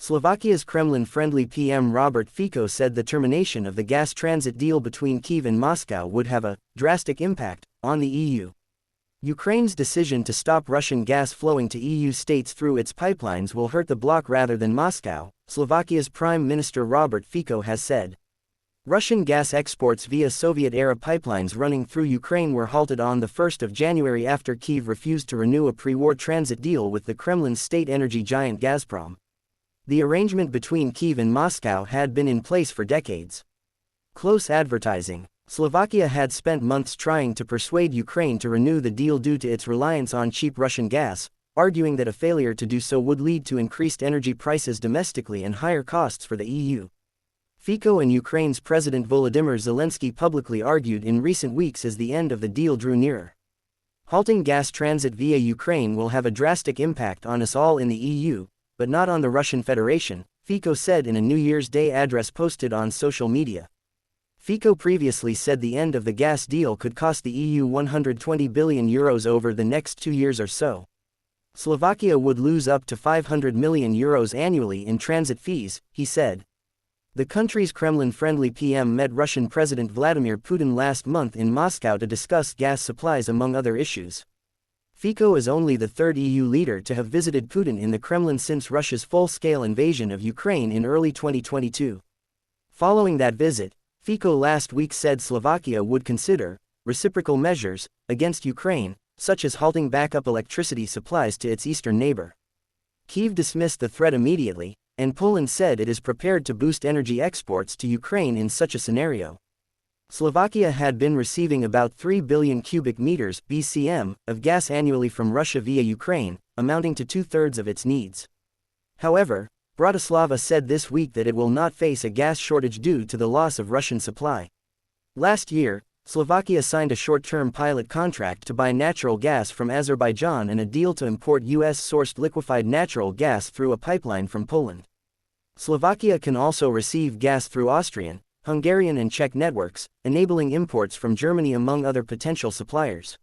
Slovakia's Kremlin-friendly PM Robert Fico said the termination of the gas transit deal between Kyiv and Moscow would have a drastic impact on the EU. Ukraine's decision to stop Russian gas flowing to EU states through its pipelines will hurt the bloc rather than Moscow, Slovakia's Prime Minister Robert Fico has said. Russian gas exports via Soviet-era pipelines running through Ukraine were halted on the 1st of January after Kyiv refused to renew a pre-war transit deal with the Kremlin's state energy giant Gazprom. The arrangement between Kyiv and Moscow had been in place for decades. Close advertising. Slovakia had spent months trying to persuade Ukraine to renew the deal due to its reliance on cheap Russian gas, arguing that a failure to do so would lead to increased energy prices domestically and higher costs for the EU. Fico and Ukraine's President Volodymyr Zelensky publicly argued in recent weeks as the end of the deal drew nearer. Halting gas transit via Ukraine will have a drastic impact on us all in the EU, but not on the Russian Federation, Fico said in a New Year's Day address posted on social media. Fico previously said the end of the gas deal could cost the EU €120 billion over the next 2 years or so. Slovakia would lose up to €500 million annually in transit fees, he said. The country's Kremlin-friendly PM met Russian President Vladimir Putin last month in Moscow to discuss gas supplies among other issues. Fico is only the third EU leader to have visited Putin in the Kremlin since Russia's full-scale invasion of Ukraine in early 2022. Following that visit, Fico last week said Slovakia would consider reciprocal measures against Ukraine, such as halting backup electricity supplies to its eastern neighbor. Kyiv dismissed the threat immediately, and Poland said it is prepared to boost energy exports to Ukraine in such a scenario. Slovakia had been receiving about 3 billion cubic meters (BCM) of gas annually from Russia via Ukraine, amounting to 2/3 of its needs. However, Bratislava said this week that it will not face a gas shortage due to the loss of Russian supply. Last year, Slovakia signed a short-term pilot contract to buy natural gas from Azerbaijan and a deal to import US-sourced liquefied natural gas through a pipeline from Poland. Slovakia can also receive gas through Austrian, Hungarian and Czech networks, enabling imports from Germany among other potential suppliers.